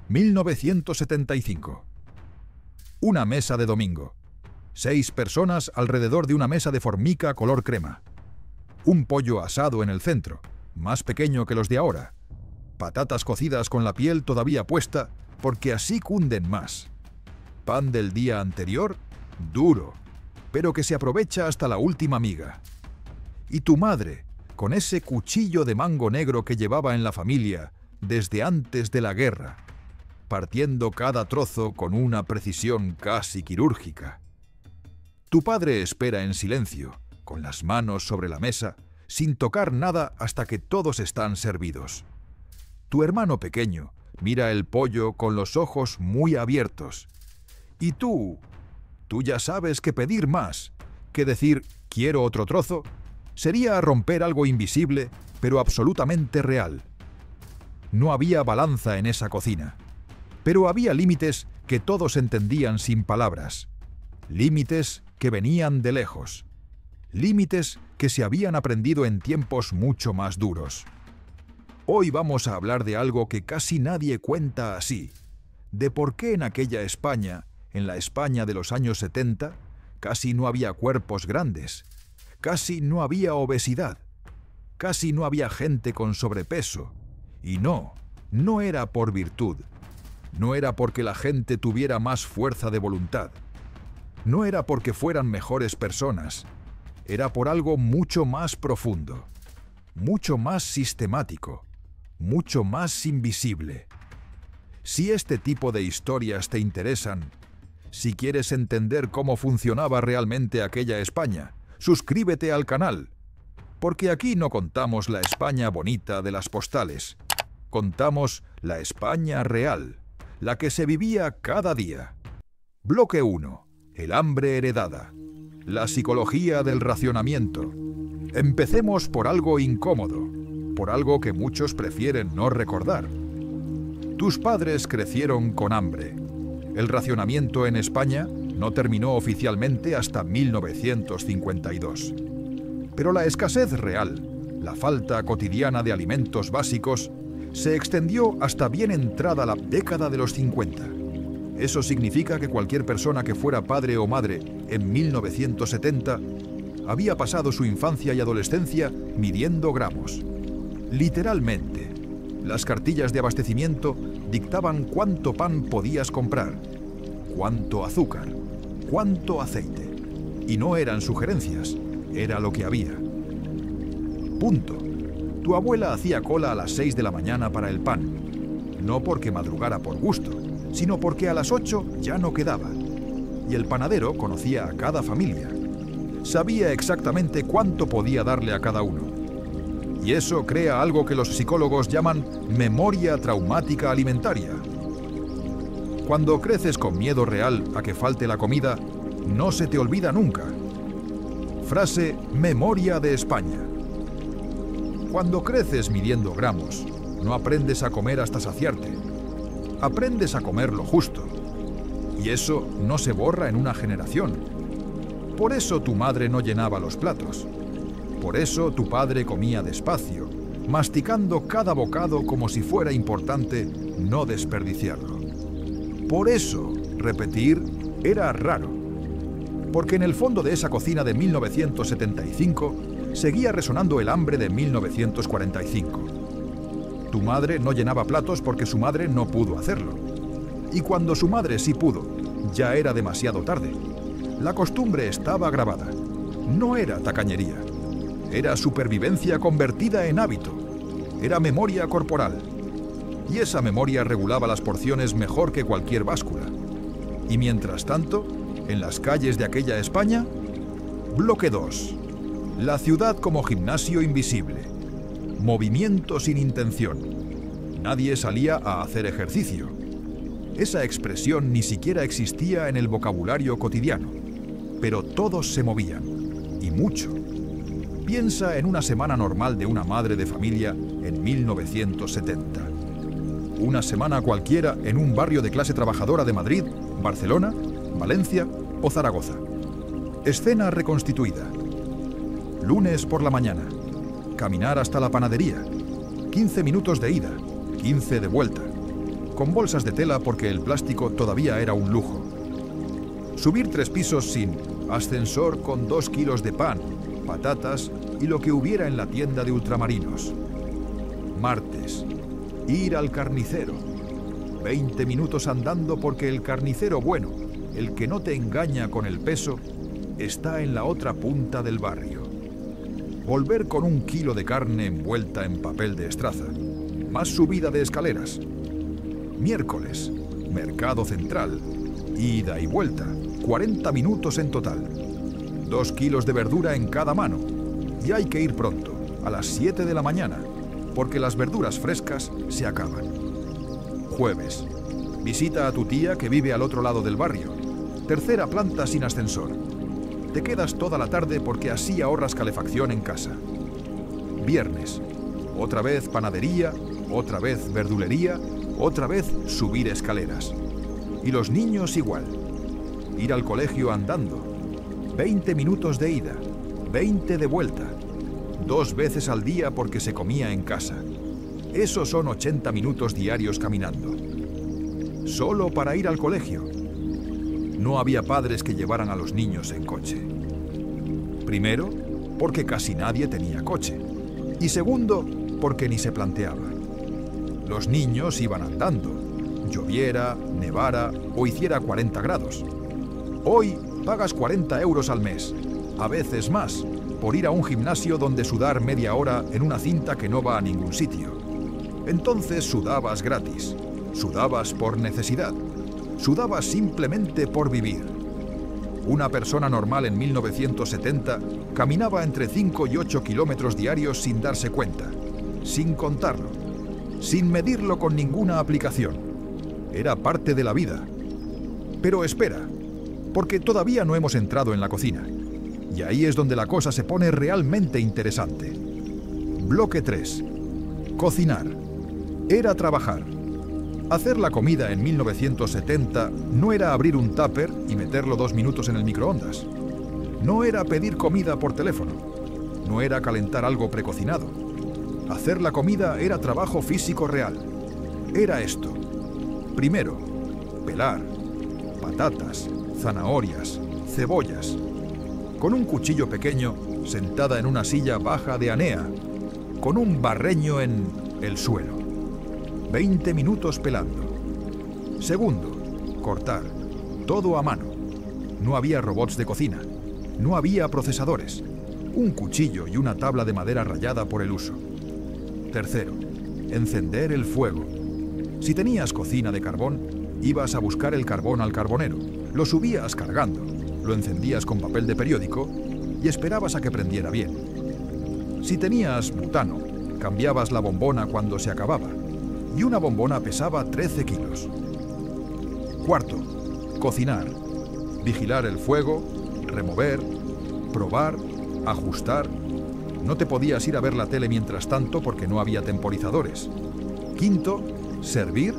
1975. Una mesa de domingo. 6 personas alrededor de una mesa de formica color crema. Un pollo asado en el centro, más pequeño que los de ahora. Patatas cocidas con la piel todavía puesta, porque así cunden más. Pan del día anterior, duro, pero que se aprovecha hasta la última miga. Y tu madre, con ese cuchillo de mango negro que llevaba en la familia desde antes de la guerra, partiendo cada trozo con una precisión casi quirúrgica. Tu padre espera en silencio, con las manos sobre la mesa, sin tocar nada hasta que todos están servidos. Tu hermano pequeño mira el pollo con los ojos muy abiertos. Y tú ya sabes que pedir más, que decir «quiero otro trozo», sería romper algo invisible, pero absolutamente real. No había balanza en esa cocina, pero había límites que todos entendían sin palabras. Límites que venían de lejos. Límites que se habían aprendido en tiempos mucho más duros. Hoy vamos a hablar de algo que casi nadie cuenta así, de por qué en aquella España, en la España de los años 70, casi no había cuerpos grandes, casi no había obesidad, casi no había gente con sobrepeso. Y no era por virtud, no era porque la gente tuviera más fuerza de voluntad, no era porque fueran mejores personas, era por algo mucho más profundo, mucho más sistemático, mucho más invisible. Si este tipo de historias te interesan, si quieres entender cómo funcionaba realmente aquella España, suscríbete al canal, porque aquí no contamos la España bonita de las postales, contamos la España real, la que se vivía cada día. Bloque 1. El hambre heredada. La psicología del racionamiento. Empecemos por algo incómodo, por algo que muchos prefieren no recordar. Tus padres crecieron con hambre. El racionamiento en España no terminó oficialmente hasta 1952. Pero la escasez real, la falta cotidiana de alimentos básicos, se extendió hasta bien entrada la década de los 50. Eso significa que cualquier persona que fuera padre o madre en 1970 había pasado su infancia y adolescencia midiendo gramos. Literalmente, las cartillas de abastecimiento dictaban cuánto pan podías comprar, cuánto azúcar, cuánto aceite. Y no eran sugerencias, era lo que había. Punto. Tu abuela hacía cola a las 6 de la mañana para el pan, no porque madrugara por gusto, sino porque a las 8 ya no quedaba. Y el panadero conocía a cada familia. Sabía exactamente cuánto podía darle a cada uno. Y eso crea algo que los psicólogos llaman memoria traumática alimentaria. Cuando creces con miedo real a que falte la comida, no se te olvida nunca. Frase memoria de España. Cuando creces midiendo gramos, no aprendes a comer hasta saciarte. Aprendes a comer lo justo. Y eso no se borra en una generación. Por eso tu madre no llenaba los platos. Por eso tu padre comía despacio, masticando cada bocado como si fuera importante no desperdiciarlo. Por eso repetir era raro. Porque en el fondo de esa cocina de 1975 seguía resonando el hambre de 1945. Tu madre no llenaba platos porque su madre no pudo hacerlo. Y cuando su madre sí pudo, ya era demasiado tarde. La costumbre estaba grabada. No era tacañería. Era supervivencia convertida en hábito. Era memoria corporal. Y esa memoria regulaba las porciones mejor que cualquier báscula. Y mientras tanto, en las calles de aquella España, bloque 2. La ciudad como gimnasio invisible. Movimiento sin intención. Nadie salía a hacer ejercicio. Esa expresión ni siquiera existía en el vocabulario cotidiano. Pero todos se movían. Y mucho. Piensa en una semana normal de una madre de familia en 1970. Una semana cualquiera en un barrio de clase trabajadora de Madrid, Barcelona, Valencia o Zaragoza. Escena reconstituida. Lunes por la mañana. Caminar hasta la panadería. 15 minutos de ida, 15 de vuelta. con bolsas de tela porque el plástico todavía era un lujo. Subir 3 pisos sin ascensor con 2 kilos de pan, patatas y lo que hubiera en la tienda de ultramarinos. Martes, ir al carnicero. 20 minutos andando porque el carnicero bueno, el que no te engaña con el peso, está en la otra punta del barrio. Volver con 1 kilo de carne envuelta en papel de estraza. Más subida de escaleras. Miércoles, mercado central. Ida y vuelta, 40 minutos en total. 2 kilos de verdura en cada mano. Y hay que ir pronto, a las 7 de la mañana, porque las verduras frescas se acaban. Jueves, visita a tu tía que vive al otro lado del barrio. 3ª planta sin ascensor. Te quedas toda la tarde porque así ahorras calefacción en casa. Viernes, otra vez panadería, otra vez verdulería, otra vez subir escaleras. Y los niños igual. Ir al colegio andando. 20 minutos de ida, 20 de vuelta. 2 veces al día porque se comía en casa. Esos son 80 minutos diarios caminando. Solo para ir al colegio. No había padres que llevaran a los niños en coche. Primero, porque casi nadie tenía coche. Y segundo, porque ni se planteaba. Los niños iban andando, lloviera, nevara o hiciera 40 grados. Hoy pagas 40 euros al mes, a veces más, por ir a un gimnasio donde sudar media hora en una cinta que no va a ningún sitio. Entonces sudabas gratis, sudabas por necesidad, sudabas simplemente por vivir. Una persona normal en 1970 caminaba entre 5 y 8 kilómetros diarios sin darse cuenta, sin contarlo, sin medirlo con ninguna aplicación. Era parte de la vida. Pero espera, porque todavía no hemos entrado en la cocina. Y ahí es donde la cosa se pone realmente interesante. Bloque 3. Cocinar. Era trabajar. Hacer la comida en 1970 no era abrir un tupper y meterlo 2 minutos en el microondas. No era pedir comida por teléfono. No era calentar algo precocinado. Hacer la comida era trabajo físico real. Era esto. Primero, pelar patatas, zanahorias, cebollas. Con un cuchillo pequeño, sentada en una silla baja de Anea, con un barreño en el suelo. 20 minutos pelando. Segundo, cortar. Todo a mano. No había robots de cocina. No había procesadores. Un cuchillo y una tabla de madera rallada por el uso. Tercero, encender el fuego. Si tenías cocina de carbón, ibas a buscar el carbón al carbonero. Lo subías cargando. Lo encendías con papel de periódico y esperabas a que prendiera bien. Si tenías butano, cambiabas la bombona cuando se acababa. Y una bombona pesaba 13 kilos. Cuarto, cocinar. Vigilar el fuego, remover, probar, ajustar. No te podías ir a ver la tele mientras tanto porque no había temporizadores. Quinto, servir.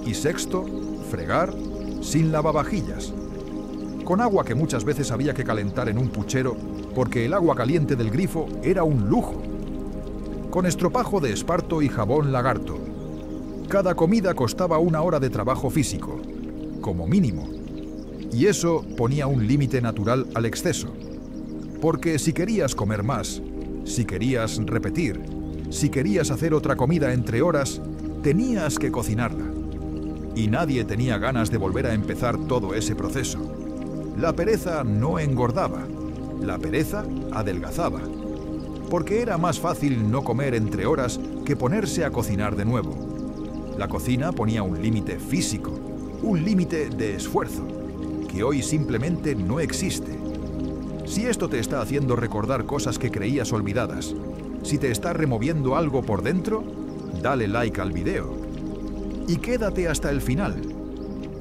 Y sexto, fregar sin lavavajillas. Con agua que muchas veces había que calentar en un puchero porque el agua caliente del grifo era un lujo. Con estropajo de esparto y jabón lagarto. Cada comida costaba 1 hora de trabajo físico, como mínimo. Y eso ponía un límite natural al exceso. Porque si querías comer más, si querías repetir, si querías hacer otra comida entre horas, tenías que cocinarla. Y nadie tenía ganas de volver a empezar todo ese proceso. La pereza no engordaba, la pereza adelgazaba. Porque era más fácil no comer entre horas que ponerse a cocinar de nuevo. La cocina ponía un límite físico, un límite de esfuerzo, que hoy simplemente no existe. Si esto te está haciendo recordar cosas que creías olvidadas, si te está removiendo algo por dentro, dale like al video. Y quédate hasta el final,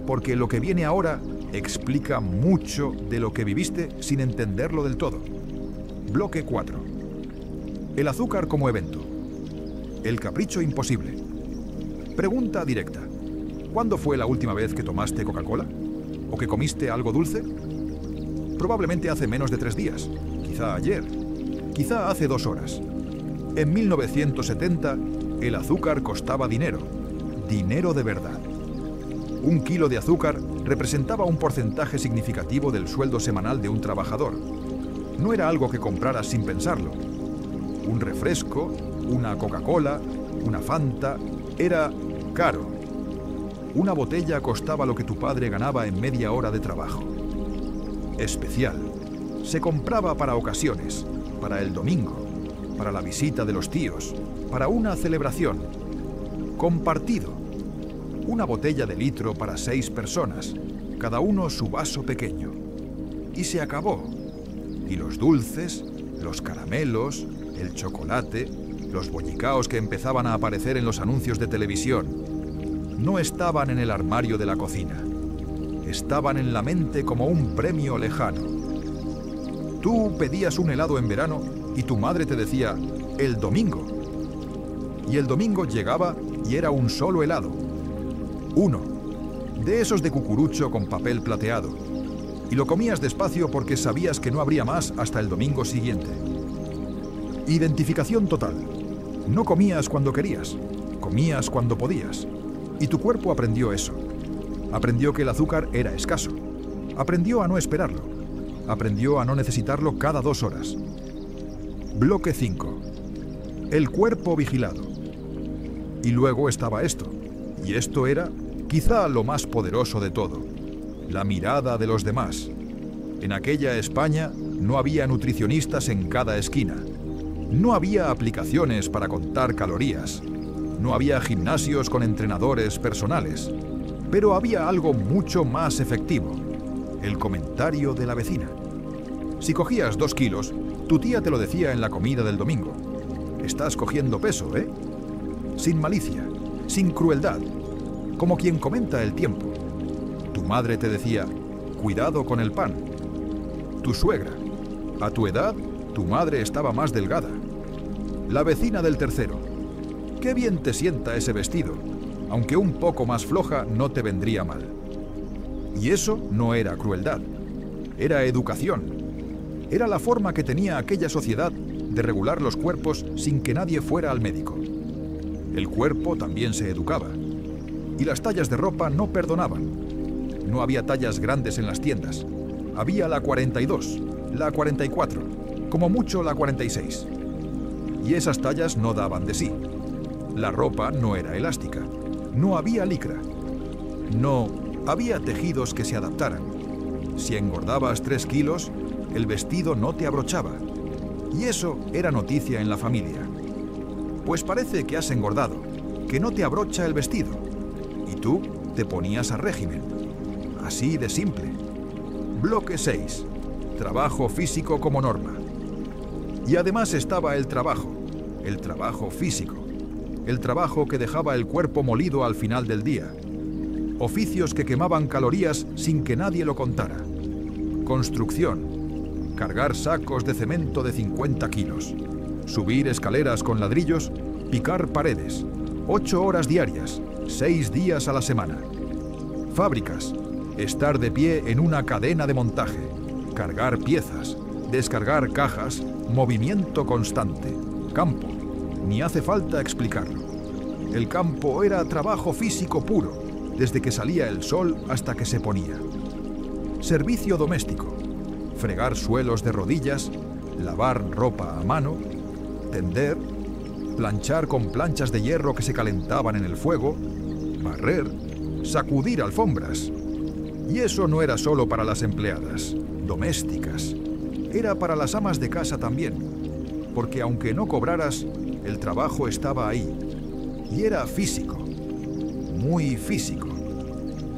porque lo que viene ahora explica mucho de lo que viviste sin entenderlo del todo. Bloque 4. El azúcar como evento. El capricho imposible. Pregunta directa. ¿Cuándo fue la última vez que tomaste Coca-Cola? ¿O que comiste algo dulce? Probablemente hace menos de 3 días. Quizá ayer. Quizá hace 2 horas. En 1970, el azúcar costaba dinero. Dinero de verdad. Un kilo de azúcar representaba un porcentaje significativo del sueldo semanal de un trabajador. No era algo que compraras sin pensarlo. Un refresco, una Coca-Cola, una Fanta, era caro. Una botella costaba lo que tu padre ganaba en media hora de trabajo. Especial. Se compraba para ocasiones, para el domingo, para la visita de los tíos, para una celebración. Compartido. Una botella de litro para 6 personas, cada uno su vaso pequeño. Y se acabó. Y los dulces, los caramelos, el chocolate, los bollicaos que empezaban a aparecer en los anuncios de televisión, no estaban en el armario de la cocina. Estaban en la mente como un premio lejano. Tú pedías un helado en verano y tu madre te decía, el domingo. Y el domingo llegaba y era un solo helado. Uno, de esos de cucurucho con papel plateado. Y lo comías despacio porque sabías que no habría más hasta el domingo siguiente. Identificación total. No comías cuando querías, comías cuando podías. Y tu cuerpo aprendió eso. Aprendió que el azúcar era escaso. Aprendió a no esperarlo. Aprendió a no necesitarlo cada 2 horas. Bloque 5. El cuerpo vigilado. Y luego estaba esto. Y esto era, quizá lo más poderoso de todo. La mirada de los demás. En aquella España no había nutricionistas en cada esquina. No había aplicaciones para contar calorías. No había gimnasios con entrenadores personales. Pero había algo mucho más efectivo. El comentario de la vecina. Si cogías 2 kilos, tu tía te lo decía en la comida del domingo. Estás cogiendo peso, ¿eh? Sin malicia, sin crueldad, como quien comenta el tiempo. Tu madre te decía, cuidado con el pan. Tu suegra. A tu edad, tu madre estaba más delgada. La vecina del tercero. Qué bien te sienta ese vestido, aunque un poco más floja no te vendría mal. Y eso no era crueldad, era educación. Era la forma que tenía aquella sociedad de regular los cuerpos sin que nadie fuera al médico. El cuerpo también se educaba. Y las tallas de ropa no perdonaban. No había tallas grandes en las tiendas. Había la 42, la 44, como mucho la 46. Y esas tallas no daban de sí. La ropa no era elástica. No había licra. No había tejidos que se adaptaran. Si engordabas 3 kilos, el vestido no te abrochaba. Y eso era noticia en la familia. Pues parece que has engordado, que no te abrocha el vestido. Y tú te ponías a régimen. Así de simple. Bloque 6. Trabajo físico como norma. Y además estaba el trabajo físico. El trabajo que dejaba el cuerpo molido al final del día. Oficios que quemaban calorías sin que nadie lo contara. Construcción. Cargar sacos de cemento de 50 kilos. Subir escaleras con ladrillos. Picar paredes. 8 horas diarias. 6 días a la semana. Fábricas. Estar de pie en una cadena de montaje. Cargar piezas. Descargar cajas. Movimiento constante. Campo. Ni hace falta explicarlo. El campo era trabajo físico puro, desde que salía el sol hasta que se ponía. Servicio doméstico. Fregar suelos de rodillas, lavar ropa a mano, tender, planchar con planchas de hierro que se calentaban en el fuego, barrer, sacudir alfombras. Y eso no era solo para las empleadas, domésticas. Era para las amas de casa también, porque aunque no cobraras, el trabajo estaba ahí. Y era físico, muy físico.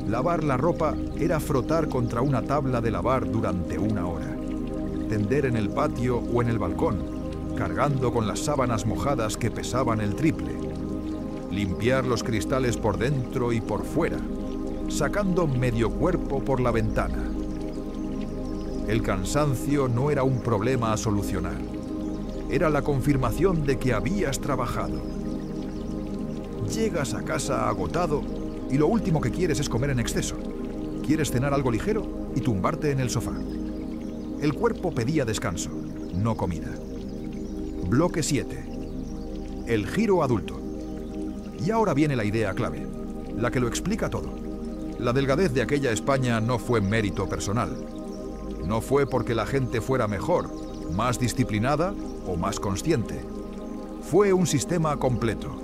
Lavar la ropa era frotar contra una tabla de lavar durante 1 hora. Tender en el patio o en el balcón, cargando con las sábanas mojadas que pesaban el triple. Limpiar los cristales por dentro y por fuera, sacando medio cuerpo por la ventana. El cansancio no era un problema a solucionar. Era la confirmación de que habías trabajado. Llegas a casa agotado y lo último que quieres es comer en exceso. Quieres cenar algo ligero y tumbarte en el sofá. El cuerpo pedía descanso, no comida. Bloque 7. El giro adulto. Y ahora viene la idea clave, la que lo explica todo. La delgadez de aquella España no fue mérito personal. No fue porque la gente fuera mejor, más disciplinada o más consciente. Fue un sistema completo.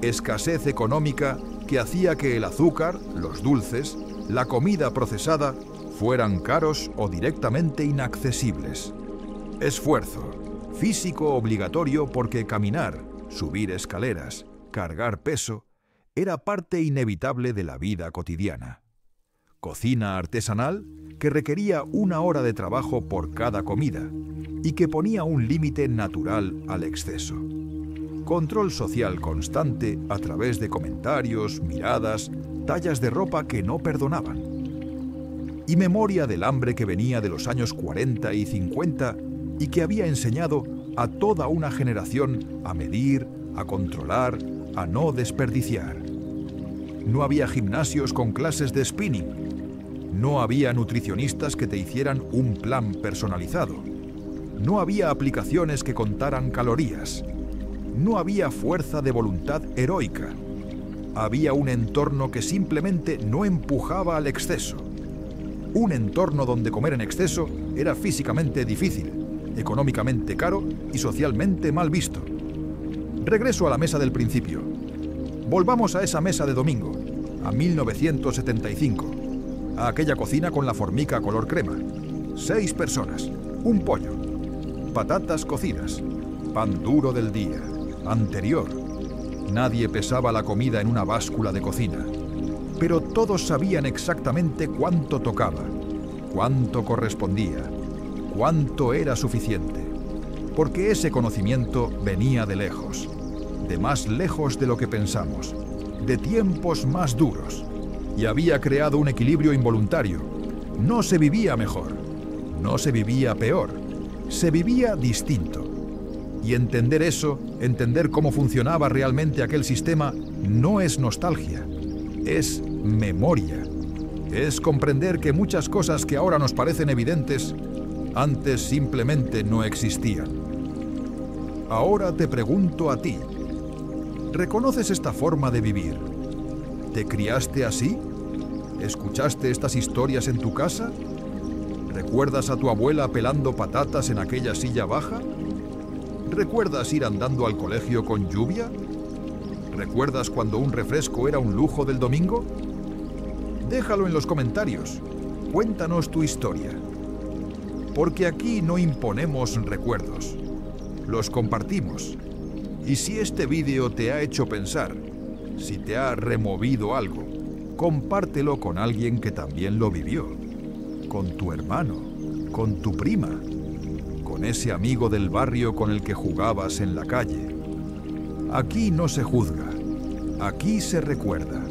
Escasez económica que hacía que el azúcar, los dulces, la comida procesada fueran caros o directamente inaccesibles. Esfuerzo físico obligatorio porque caminar, subir escaleras, cargar peso, era parte inevitable de la vida cotidiana. Cocina artesanal que requería 1 hora de trabajo por cada comida y que ponía un límite natural al exceso. Control social constante a través de comentarios, miradas, tallas de ropa que no perdonaban. Y memoria del hambre que venía de los años 40 y 50 y que había enseñado a toda una generación a medir, a controlar, a no desperdiciar. No había gimnasios con clases de spinning. No había nutricionistas que te hicieran un plan personalizado. No había aplicaciones que contaran calorías. No había fuerza de voluntad heroica. Había un entorno que simplemente no empujaba al exceso. Un entorno donde comer en exceso era físicamente difícil, económicamente caro y socialmente mal visto. Regreso a la mesa del principio. Volvamos a esa mesa de domingo, a 1975, a aquella cocina con la formica color crema. 6 personas, un pollo, patatas cocidas, pan duro del día, anterior. Nadie pesaba la comida en una báscula de cocina, pero todos sabían exactamente cuánto tocaba, cuánto correspondía, cuánto era suficiente, porque ese conocimiento venía de lejos, de más lejos de lo que pensamos, de tiempos más duros, y había creado un equilibrio involuntario. No se vivía mejor, no se vivía peor, se vivía distinto. Y entender eso, entender cómo funcionaba realmente aquel sistema, no es nostalgia, es memoria. Es comprender que muchas cosas que ahora nos parecen evidentes, antes simplemente no existían. Ahora te pregunto a ti, ¿reconoces esta forma de vivir? ¿Te criaste así? ¿Escuchaste estas historias en tu casa? ¿Recuerdas a tu abuela pelando patatas en aquella silla baja? ¿Recuerdas ir andando al colegio con lluvia? ¿Recuerdas cuando un refresco era un lujo del domingo? Déjalo en los comentarios. Cuéntanos tu historia. Porque aquí no imponemos recuerdos. Los compartimos. Y si este vídeo te ha hecho pensar, si te ha removido algo, compártelo con alguien que también lo vivió. Con tu hermano, con tu prima, con ese amigo del barrio con el que jugabas en la calle. Aquí no se juzga, aquí se recuerda.